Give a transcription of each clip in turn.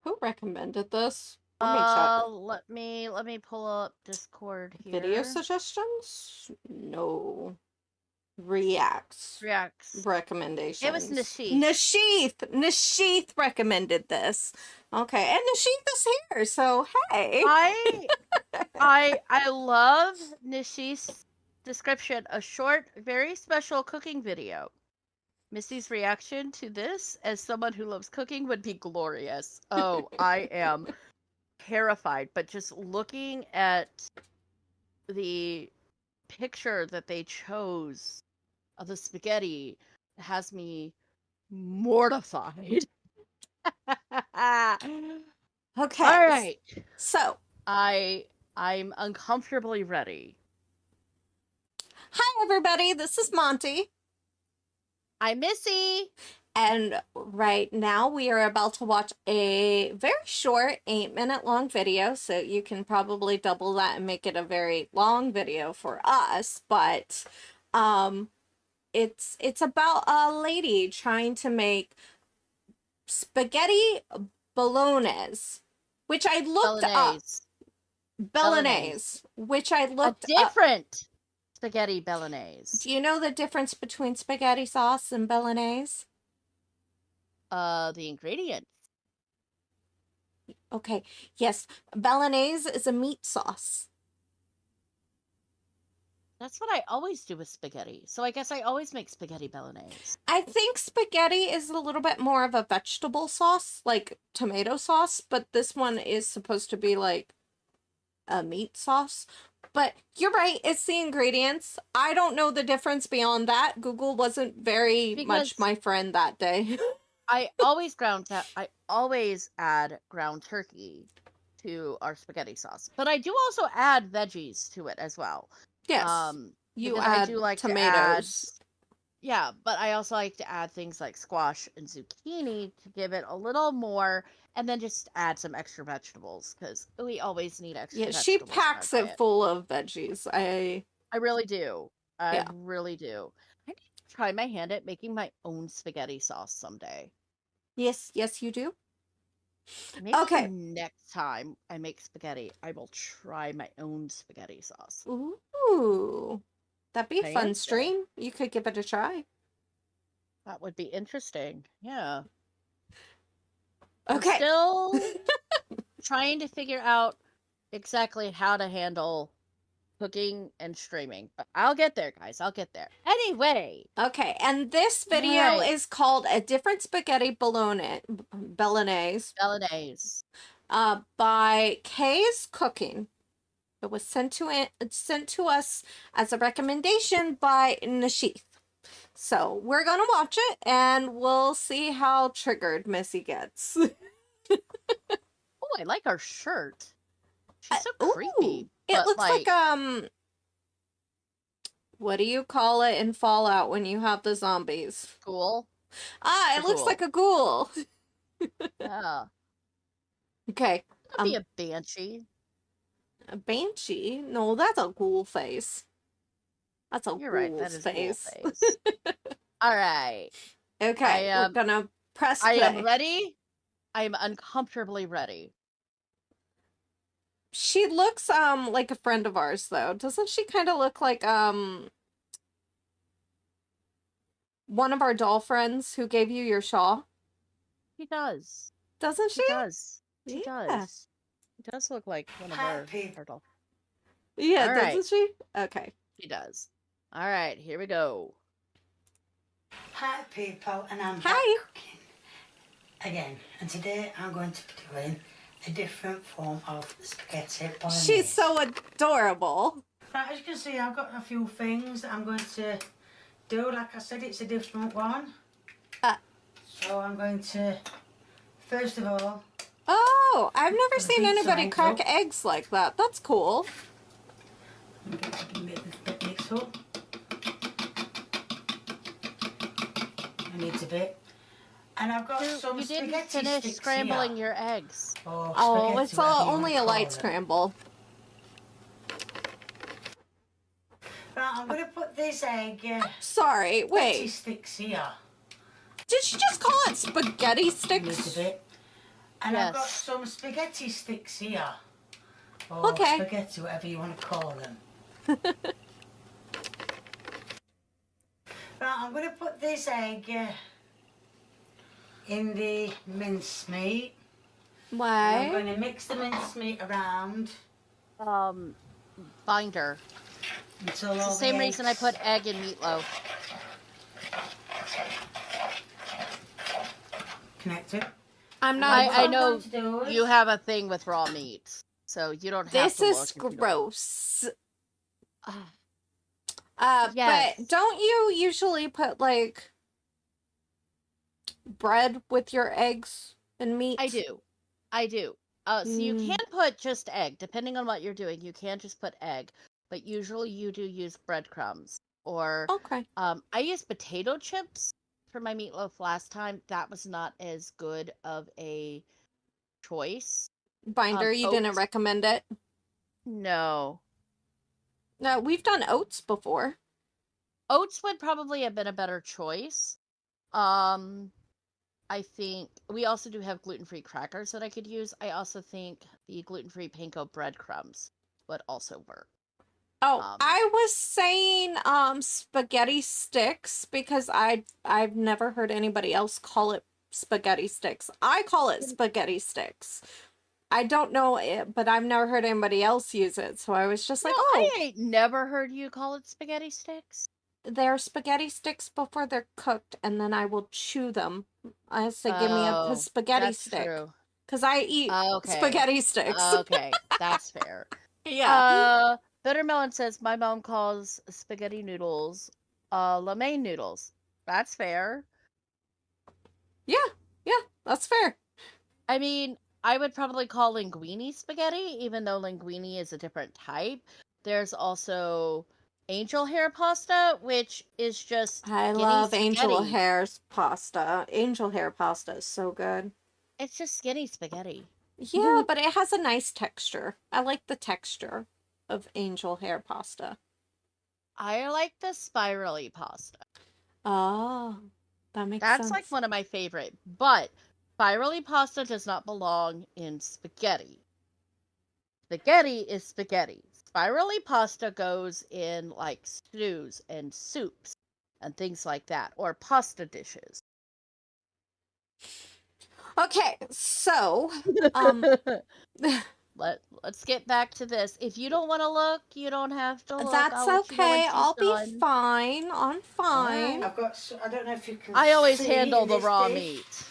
Who recommended this? Let me check. Let me pull up Discord here. Video suggestions? No. Reacts. Recommendations. It was Nashith recommended this. Okay, and Nashith is here, so hey. I love Nishi's description. A short, very special cooking video. Missy's reaction to this, as someone who loves cooking, would be glorious. Oh, I am terrified, but just looking at the picture that they chose of the spaghetti has me mortified. Okay. All right. So, I'm uncomfortably ready. Hi everybody, this is Monty. I'm Missy. And right now we are about to watch a very short 8-minute long video, so you can probably double that and make it a very long video for us, but it's about a lady trying to make spaghetti bolognese, which I looked up. Bolognese, which I looked up. A different spaghetti bolognese. Do you know the difference between spaghetti sauce and bolognese? The ingredients. Okay, yes, bolognese is a meat sauce. That's what I always do with spaghetti. So I guess I always make spaghetti bolognese. I think spaghetti is a little bit more of a vegetable sauce, like tomato sauce, but this one is supposed to be like a meat sauce. But you're right, it's the ingredients. I don't know the difference beyond that. Google wasn't very much my friend that day. I always add ground turkey to our spaghetti sauce, but I do also add veggies to it as well. Yes, you add I do like tomatoes. Yeah, but I also like to add things like squash and zucchini to give it a little more, and then just add some extra vegetables because we always need extra. Yeah, she packs it full of veggies. I really do. I really do. I need to try my hand at making my own spaghetti sauce someday. Yes, you do. Maybe next time I make spaghetti, I will try my own spaghetti sauce. Ooh, that'd be a fun stream. You could give it a try. That would be interesting. Yeah. Okay. I'm still trying to figure out exactly how to handle cooking and streaming, but I'll get there, guys. I'll get there. Anyway. Okay, and this video is called A Different Spaghetti Bolognese. By Kay's Cooking. It was sent to us as a recommendation by Nashith. So we're gonna watch it and we'll see how triggered Missy gets. Oh, I like our shirt. She's so creepy. It looks like what do you call it in Fallout when you have the zombies? Ghoul. It looks like a ghoul. Yeah. Okay. Could be a banshee. A banshee? No, that's a ghoul face. That's a ghoul's face. Ghoul face. All right. Okay, we're gonna press play. I am ready. I am uncomfortably ready. She looks like a friend of ours though. Doesn't she kind of look like one of our doll friends who gave you your shawl? She does. Doesn't she? She does. She does. She does look like one of our doll. Yeah, doesn't she? Okay. She does. All right, here we go. Hi people, and I'm back cooking again, and today I'm going to be doing a different form of spaghetti bolognese. She's so adorable. Right, as you can see, I've got a few things that I'm going to do. Like I said, it's a different one. So I'm going to, first of all... Oh, I've never seen anybody crack eggs like that. That's cool. Make this bit mix up. I need a bit. And I've got some spaghetti sticks here. You didn't finish scrambling your eggs. Oh, it's only a light scramble. Right, I'm going to put this egg... Sorry, wait. Spaghetti sticks here. Did she just call it spaghetti sticks? A bit. And I've got Yes. some spaghetti sticks here. Or Okay. spaghetti, whatever you want to call them. Right, I'm going to put this egg in the mincemeat. And I'm Why? going to mix the mincemeat around Binder. until It's all the same the reason I eggs put egg in meatloaf. connected. I'm And not. then what I I'm know going to do is- you have a thing with raw meat, so you don't have This to is look. if you don't- gross. Yes. But don't you usually put like bread with your eggs and meat? I do. So you can put just egg, depending on what you're doing. You can just put egg, but usually you do use breadcrumbs. Or Okay. I used potato chips for my meatloaf last time. That was not as good of a choice. Binder, you didn't Oats. recommend it? No. No, we've done oats before. Oats would probably have been a better choice. I think we also do have gluten-free crackers that I could use. I also think the gluten-free panko breadcrumbs would also work. Oh, I was saying spaghetti sticks because I've never heard anybody else call it spaghetti sticks. I call it spaghetti sticks. I don't know it, but I've never heard anybody else use it. So I was just like, oh, I ain't never heard you call it spaghetti sticks. they're spaghetti sticks before they're cooked, and then I will chew them. I say, give me a spaghetti that's stick. True. Because I eat spaghetti sticks. Okay, that's fair. Yeah. Bittermelon says my mom calls spaghetti noodles lo mein noodles. That's fair. Yeah, that's fair. I mean, I would probably call linguine spaghetti, even though linguine is a different type. There's also angel hair pasta, which is just I skinny love spaghetti. angel hair's pasta. Angel hair pasta is so good. It's just skinny spaghetti. Yeah, but it has a nice texture. I like the texture of angel hair pasta. I like the spirally pasta. Oh, that makes sense. That's like one of my favorite. But spirally pasta does not belong in spaghetti. Spaghetti is spaghetti. Spirally pasta goes in like stews and soups and things like that, or pasta dishes. Okay, so let's get back to this. If you don't want to look, you don't have to look. That's okay. I'll be fine. I'm fine. I've got. I don't know if you can. I always see handle the this raw dish. meat.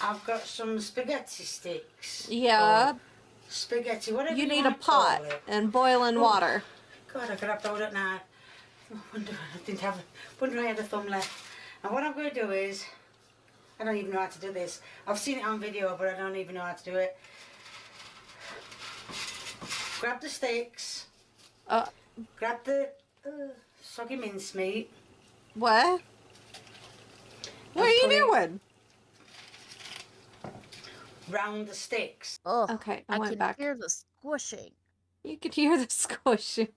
I've got some spaghetti sticks. Yeah. Spaghetti, whatever You you need a want to call pot it. and boiling water. God, I could have told it now. Wonder I had a thumb left. And what I'm going to do is, I don't even know how to do this. I've seen it on video, but I don't even know how to do it. Grab the sticks. Grab the soggy mincemeat. What? What are you doing? Round the sticks. Oh, Okay, I I went can back. hear the squishing. You could hear the squishing.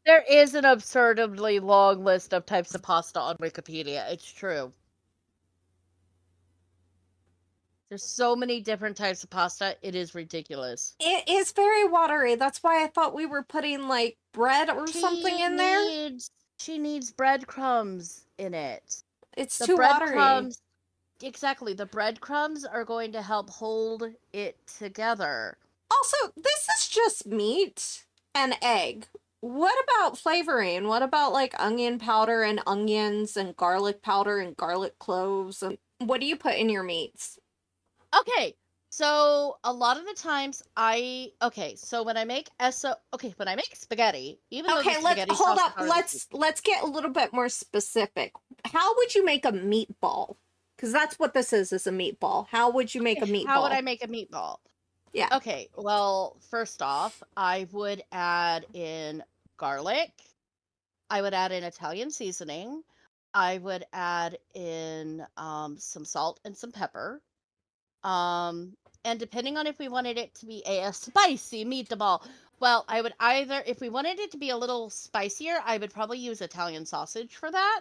There is an absurdly long list of types of pasta on Wikipedia. It's true. There's so many different types of pasta. It is ridiculous. It is very watery. That's why I thought we were putting like bread or something in there. She needs breadcrumbs in it. It's The too watery. breadcrumbs, exactly. The breadcrumbs are going to help hold it together. Also, this is just meat and egg. What about flavoring? What about like onion powder and onions and garlic powder and garlic cloves? And what do you put in your meats? Okay, so a lot of the times so when I make when I make spaghetti, even though the Okay, spaghetti hold sauce up. is already Let's get a little bit more specific. How would you make a meatball? Because that's what this is a meatball. How would you make a meatball? How would I make a meatball? Yeah. Okay, well, first off, I would add in garlic. I would add in Italian seasoning. I would add in some salt and some pepper. And depending on if we wanted it to be a spicy meatball, well, I would either, if we wanted it to be a little spicier, I would probably use Italian sausage for that.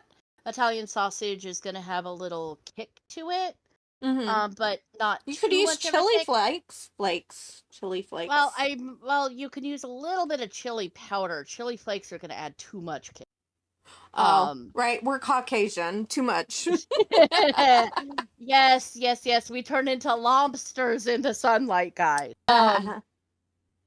Italian sausage is going to have a little kick to it, but not You too could use much of a chili kick. chili flakes. Well, you can use a little bit of chili powder. Chili flakes are going to add too much kick. Oh, right. We're Caucasian. Too much. Yes. We turn into lobsters in the sunlight, guys.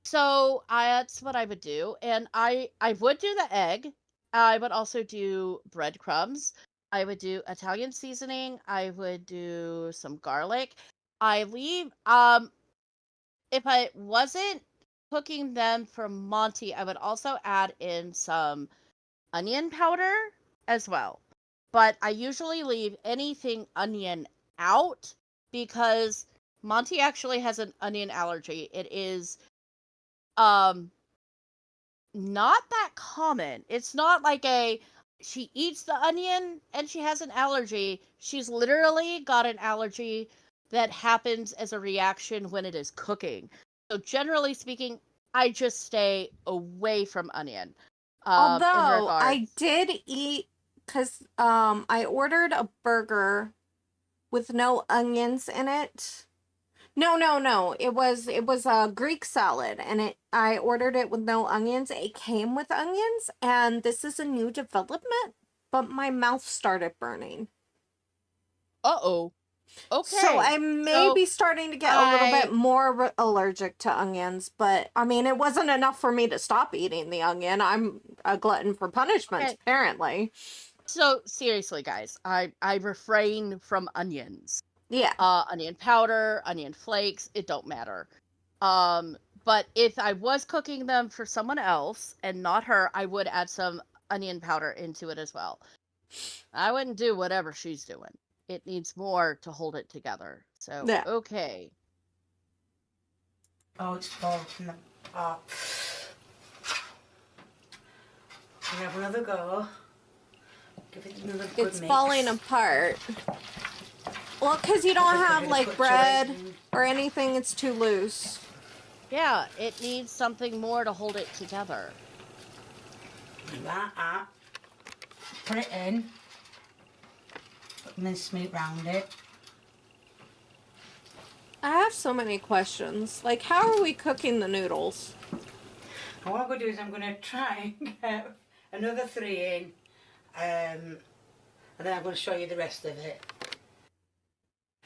So that's what I would do, and I would do the egg. I would also do breadcrumbs. I would do Italian seasoning. I would do some garlic. I leave if I wasn't cooking them for Monty, I would also add in some onion powder as well. But I usually leave anything onion out because Monty actually has an onion allergy. It is not that common. It's not like she eats the onion and she has an allergy. She's literally got an allergy that happens as a reaction when it is cooking. So generally speaking, I just stay away from onion. Although I did eat, because I ordered a burger with no onions in it. No. It was a Greek salad, and I ordered it with no onions. It came with onions, and this is a new development, but my mouth started burning. Uh-oh. Okay. So I may be starting to get a little bit more allergic to onions, but I mean, it wasn't enough for me to stop eating the onion. I'm a glutton for punishment, apparently. So seriously, guys, I refrain from onions. Yeah. Onion powder, onion flakes, it don't matter. But if I was cooking them for someone else and not her, I would add some onion powder into it as well. I wouldn't do whatever she's doing. It needs more to hold it together. So, yeah. Okay. Oh, it's falling from the pot. We have another go. Give it another good mix. It's falling apart. Well, because you don't have, like, bread or anything, it's too loose. Yeah, it needs something more to hold it together. That. Put it in. Put mincemeat round it. I have so many questions. Like, how are we cooking the noodles? And what I'm going to do is I'm going to try and get another 3 in. And then I'm going to show you the rest of it.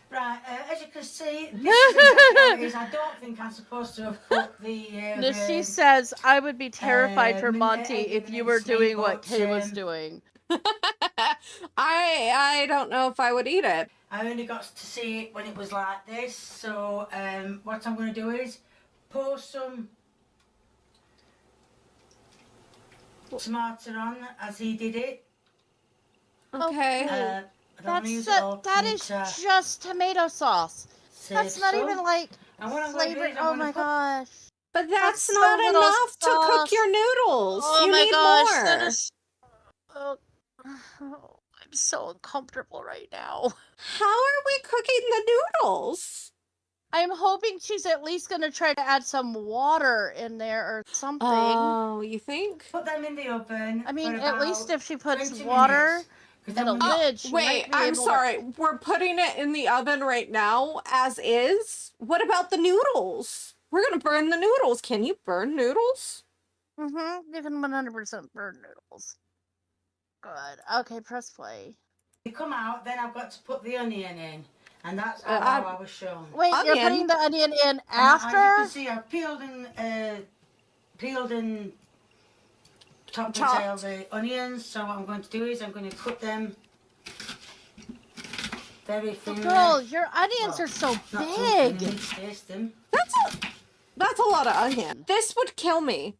Right, as you can see, this is exactly how it is. I don't think I'm supposed to have put the... She says, I would be terrified for Monty if you were doing what Kay was doing. I don't know if I would eat it. I only got to see it when it was like this, so what I'm going to do is pour some tomato on as he did it. Okay. That is just tomato sauce. That's not even like flavored. Oh my gosh. But that's not enough to cook your noodles. You need more. That is... I'm so uncomfortable right now. How are we cooking the noodles? I'm hoping she's at least going to try to add some water in there or something. Oh, you think? Put them in the oven. I mean, at least if she puts water and a lid, she wait, I'm sorry. We're putting it in the oven right now, as is? What about the noodles? We're going to burn the noodles. Can you burn noodles? Mm-hmm. You can 100% burn noodles. Good. Okay, press play. They come out, then I've got to put the onion in. And that's how I was shown. Wait, you're putting the onion in after? As you can see, I've peeled and top and tail the onions. So what I'm going to do is I'm going to cut them very thinly. Girl, your onions are so big. Taste them. That's a lot of onion. This would kill me.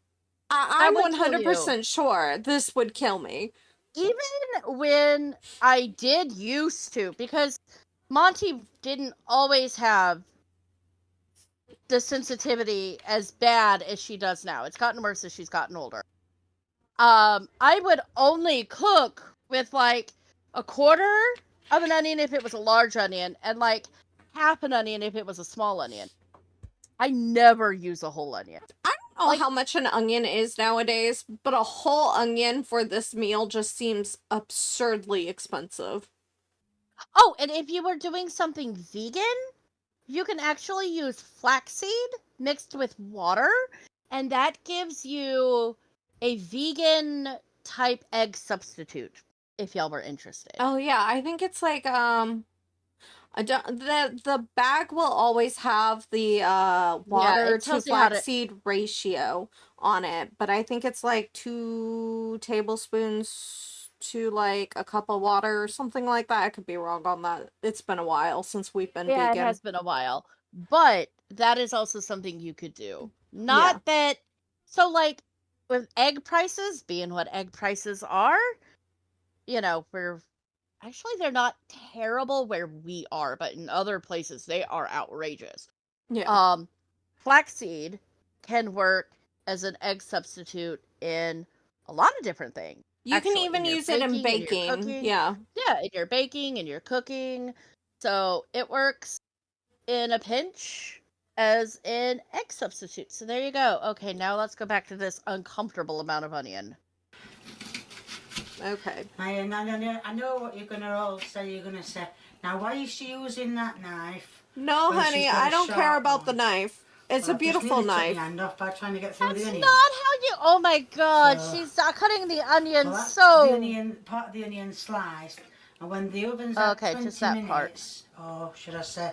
I'm 100% sure this would kill me. Even when I did used to, because Monty didn't always have the sensitivity as bad as she does now. It's gotten worse as she's gotten older. I would only cook with like a quarter of an onion if it was a large onion, and like half an onion if it was a small onion. I never use a whole onion. Oh, Like- how much an onion is nowadays, but a whole onion for this meal just seems absurdly expensive. Oh, and if you were doing something vegan, you can actually use flaxseed mixed with water, and that gives you a vegan type egg substitute, if y'all were interested. Oh yeah, I think it's like I don't, the bag will always have the water it to tells you how to- flaxseed ratio on it, but I think it's like 2 tablespoons to like a cup of water or something like that. I could be wrong on that. It's been a while since we've been Yeah, vegan. it has been a while. But that is also something you could do. Not that so like with egg prices being what egg prices are, we're actually they're not terrible where we are, but in other places they are outrageous. Yeah. Flaxseed can work as an egg substitute in a lot of different things. You can actually, even in your use it in baking, in your baking. cooking. Yeah. Yeah, in your baking and your cooking. So it works in a pinch as an egg substitute. So there you go. Okay, now let's go back to this uncomfortable amount of onion. Okay. I know what you're gonna all say. You're gonna say, now why is she using that knife? No, Well, honey, she's got I a don't care sharp about the one. knife. It's Well, a beautiful I've just nearly took knife. my hand off by trying to get through That's the not onion. how you. Oh my god, So- she's cutting the onion Well, that's so. the onion, part of the onion sliced, and when the oven's at Okay, 20 just that part. minutes, or should I say,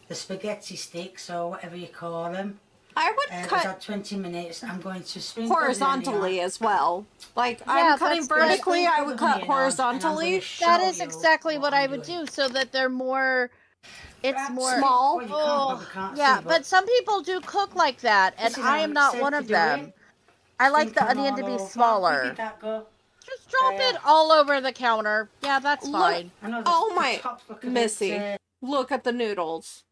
the spaghetti sticks, or whatever you call them, I would it's cut at 20 minutes, I'm going to sprinkle the horizontally onion. as well. Like, Yeah, I'm cutting that's good. vertically, I Sprinkle would the cut onion on, and I'm horizontally. gonna show That is you exactly what I I'm would doing. do, so that they're more. It's That's more small. Well, you probably can't yeah, see, but some people do cook like that, and this is I how am it's not said one to of do them. it. I like the Sprinkle onion to all be over. Where smaller. did that go? Just drop There. it all over the counter. Yeah, that's Look- fine. I know Oh the my- tops look a Missy. bit, Look at the noodles.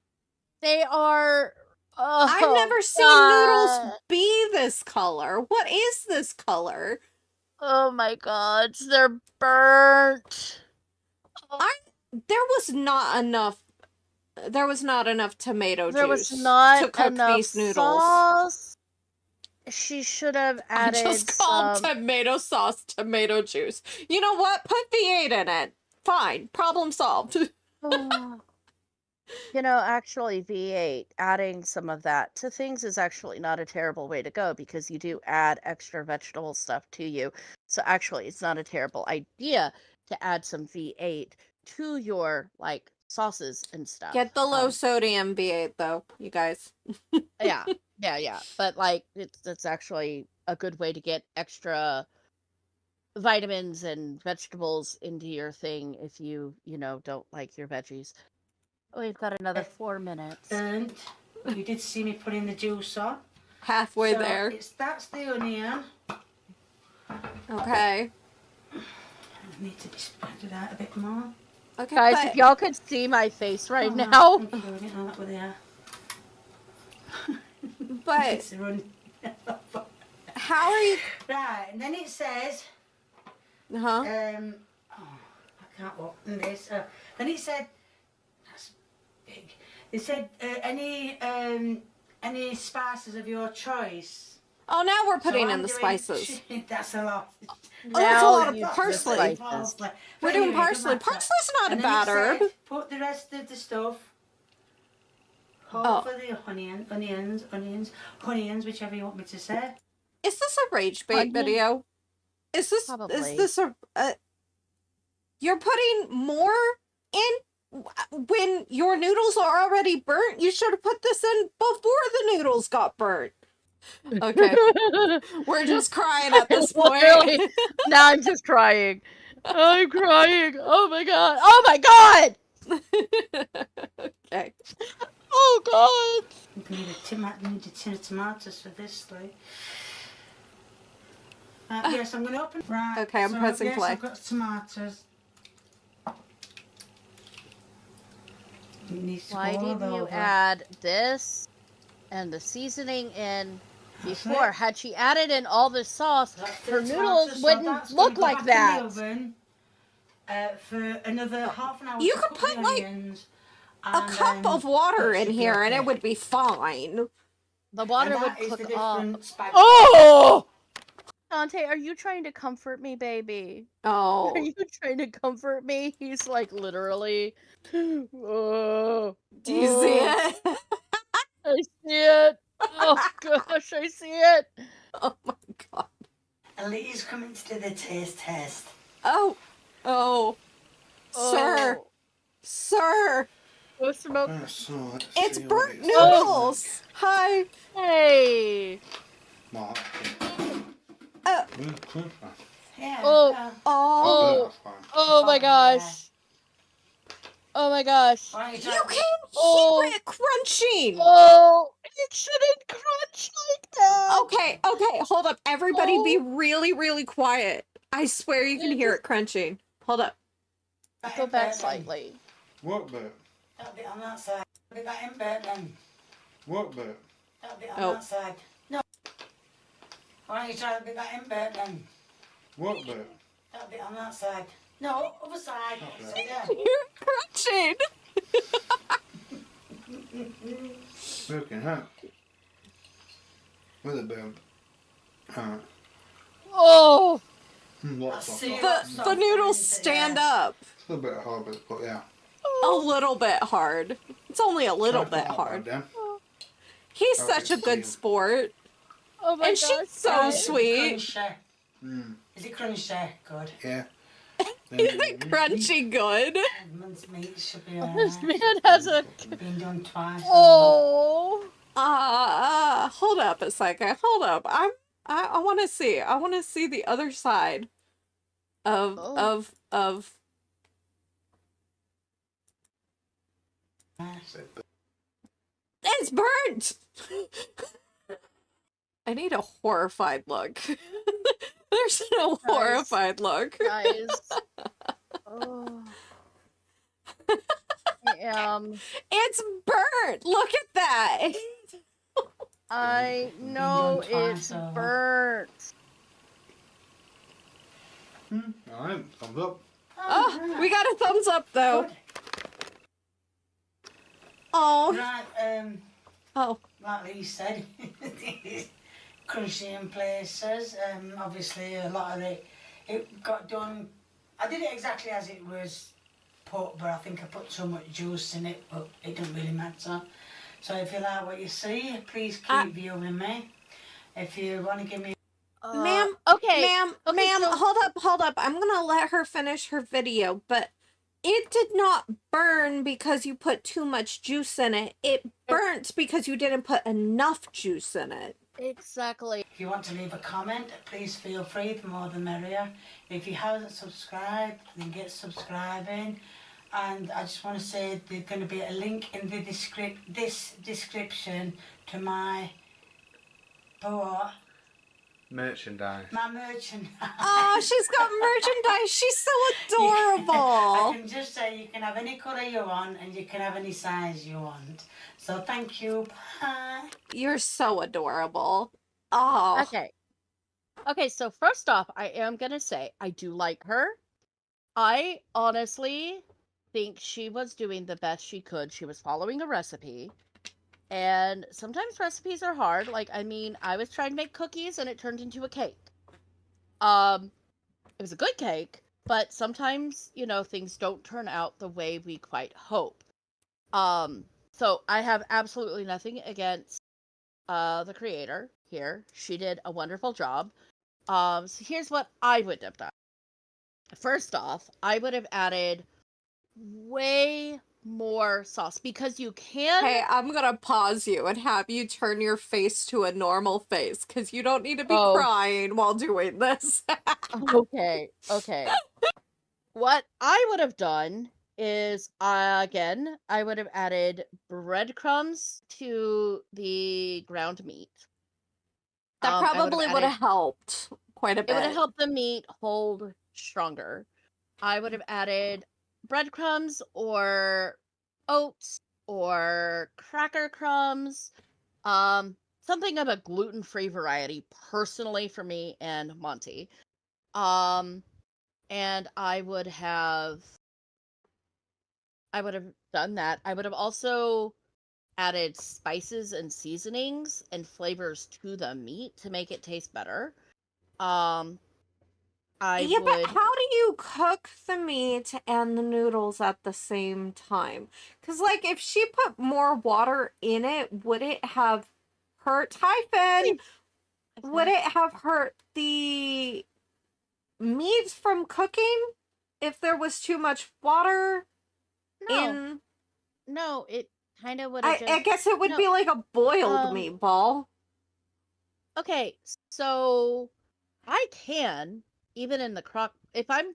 They are. Oh, I've never seen God. noodles be this color. What is this color? Oh my god, they're burnt. There was not enough. There was not enough tomato There juice was not to cook enough these noodles. sauce. She should have I added just called some. tomato sauce tomato juice. You know what? Put V8 in it. Fine. Problem solved. Actually, V8, adding some of that to things is actually not a terrible way to go because you do add extra vegetable stuff to you. So actually, it's not a terrible idea to add some V8 to your, like, sauces and stuff. Get the low sodium V8 though, you guys. Yeah. But, like, it's actually a good way to get extra vitamins and vegetables into your thing if you don't like your veggies. We've got another 4 minutes. and you did see me putting the juice on. Halfway So there. That's the onion. Okay. I need to be spread it out a bit more. Okay, Guys, but if y'all could see my face right Oh, no, now. thank you, I didn't know that were there. but It's running. how are you? Right, and then it says, Huh? I can't open this. Then it said, that's big. It said any spices of your choice. Oh, now we're So putting I'm in the doing- spices. That's a lot. Oh, that's a lot of you put the parsley. spices. We're doing parsley. Parsley's not a And then bad it herb. said, put the rest of the stuff Oh. over the onions, whichever you want me to say. Is this a rage bait Onion? video? Is Probably. this a you're putting more in when your noodles are already burnt? You should have put this in before the noodles got burnt. Okay, we're just crying at this point. Literally. Now I'm just crying. I'm crying. Oh my god. Oh my god. Okay. Oh god. You need a tin of tomatoes for this, like. Yes, I'm going to open. Right. Okay, I'm pressing yes, play. I've got tomatoes. You need to Why pour didn't you over. add this and the seasoning in That's before? it. Had she added in all the sauce, That's her the noodles tomatoes, so wouldn't that's gonna look go like back that. in the oven, for another half an hour. You to could cook put, the like, onions, a and cup then of water that in should be here and it okay. would be fine. The water and would that is cook the off. different spaghetti. Oh! Dante, are you trying to comfort me, baby? Are Oh, you trying to comfort me? He's like literally. Oh, do you see oh, it? I see it. Oh gosh, I see it. Oh my god. And Lee's coming to do the taste test. Oh, oh, sir, Oh, sir, go smoke. So let's it's see what burnt it's noodles. Hi. Hey. Mark. Uh, Yeah. Oh. well, oh, That's fine. Oh my Fine, gosh. Oh my gosh. why don't you you try can Oh. hear it crunching. Oh, it shouldn't crunch like that. Okay, okay, hold up. Everybody be Oh. really, really quiet. I swear you can It hear just- it crunching. Hold up. that Go in back bed then? slightly. What bit? That bit on that side. Put that in bed then. What bit? That bit on Oh. that side. No. Why don't you try to put that in bed then? What bit? That bit on that side. No, other side. Okay. So, yeah. You're crunching. Smoking hot. With a bit. Alright. Oh. Lots of see sauce. it. The noodles stand up It's a little bit hard, but yeah. a little bit hard. It's only a little Try bit that hard. Then. He's Oh, such a it's good you. sport. Oh my And gosh. she's so guys. sweet. Crunchy. Mm. Is it crunchy? Good. Yeah. Is it crunchy good? Edmund's meat should be This alright. man has a. Been done twice. Oh. Hold up a second. Hold up. I want to see. I want to see the other side of Oh. It's burnt. I need a horrified look. There's no horrified look. Guys. Oh. I am. It's burnt. Look at that. I know Been done it's twice over. burnt. Alright, thumbs up. Oh, we got a thumbs up though. Good. Oh, Right, oh. like Lee said, crunchy in places. Obviously, a lot of it got done. I did it exactly as it was put, but I think I put so much juice in it, but it doesn't really matter. So if you like what you see, please keep viewing me. If you want to give me... Ma'am, Okay. Ma'am, Okay, ma'am, so- hold up. I'm gonna let her finish her video, but it did not burn because you put too much juice in it. It burnt because you didn't put enough juice in it. Exactly. If you want to leave a comment, please feel free, the more the merrier. If you haven't subscribed, then get subscribing. And I just want to say there's going to be a link in the description to my Merchandise. my merchandise. Oh, she's got merchandise. She's so I adorable. can just say you can have any colour you want and you can have any size you want. So thank you. Bye. You're so adorable. Oh. Okay. Okay, so first off, I am gonna say I do like her. I honestly think she was doing the best she could. She was following a recipe. And sometimes recipes are hard. Like, I mean, I was trying to make cookies and it turned into a cake. It was a good cake, but sometimes, you know, things don't turn out the way we quite hope. So I have absolutely nothing against the creator here. She did a wonderful job. So here's what I would have done. First off, I would have added way more sauce because you can. Hey, I'm gonna pause you and have you turn your face to a normal face because you don't need to be Oh. crying while doing this. Okay. What I would have done is, again, I would have added breadcrumbs to the ground meat. That I would have probably would added- have helped quite a It would have bit. helped the meat hold stronger. I would have added breadcrumbs or oats or cracker crumbs. Something of a gluten-free variety, personally, for me and Monty. And I would have done that. I would have also added spices and seasonings and flavors to the meat to make it taste better. I Yeah, but would. how do you cook the meat and the noodles at the same time? Because, like, if she put more water in it, would it have hurt? Hi, Finn! Would it have hurt the meat from cooking if there was too much water No, in? no, it kind of would have I just. guess it would No, be like a boiled meatball. okay, so I can, even in the crock, if I'm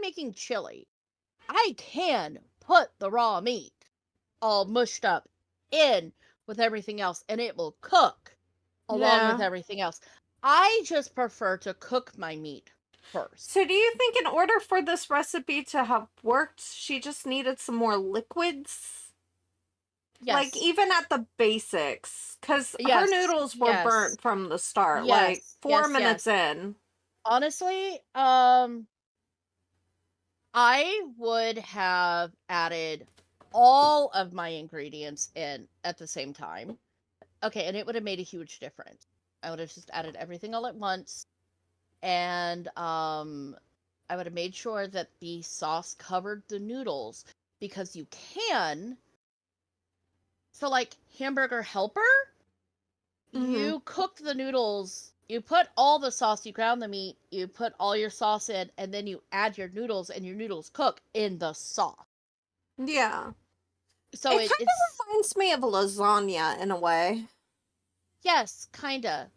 making chili, I can put the raw meat all mushed up in with everything else and it will cook along with Yeah. everything else. I just prefer to cook my meat first. So do you think in order for this recipe to have worked, she just needed some more liquids? Yes. Like, even at the basics, because her Yes. noodles were Yes. burnt from the start, Yes. like 4 Yes. minutes Yes. in. Honestly, I would have added all of my ingredients in at the same time. Okay, and it would have made a huge difference. I would have just added everything all at once, and I would have made sure that the sauce covered the noodles because you can. So, like Hamburger Helper, you cook the noodles. You put all the sauce, you ground the meat, you put all your sauce in, and then you add your noodles, and your noodles cook in the sauce. Yeah. So It kind of reminds me of lasagna in a way. yes, kinda.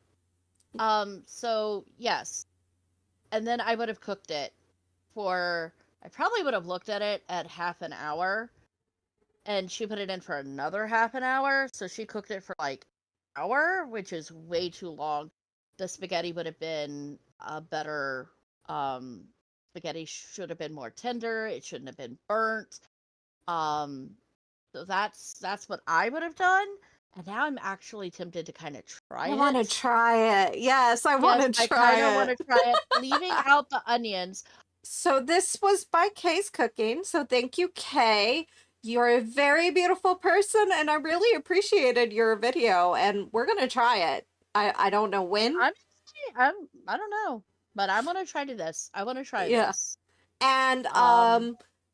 So yes. And then I would have cooked it I probably would have looked at it at half an hour, and she put it in for another half an hour, so she cooked it for like an hour, which is way too long. The spaghetti would have been a better, spaghetti should have been more tender, it shouldn't have been burnt. So that's what I would have done. And now I'm actually tempted to kind of try I want to it. try it. Yes, I want to I try kind of want it. to try it, leaving out the onions. So this was by Kay's Cooking. So thank you, Kay. You're a very beautiful person, and I really appreciated your video. And we're gonna try it. I don't know when. I don't know, but I want to try this. I want to try Yeah. this. And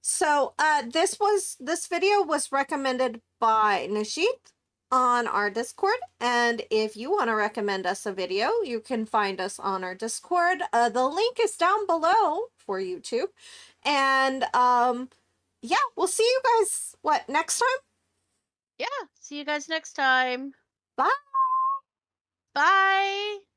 so this video was recommended by Nishit on our Discord, and if you want to recommend us a video, you can find us on our Discord. The link is down below for YouTube. And yeah, we'll see you guys next time? Yeah, see you guys next time. Bye. Bye.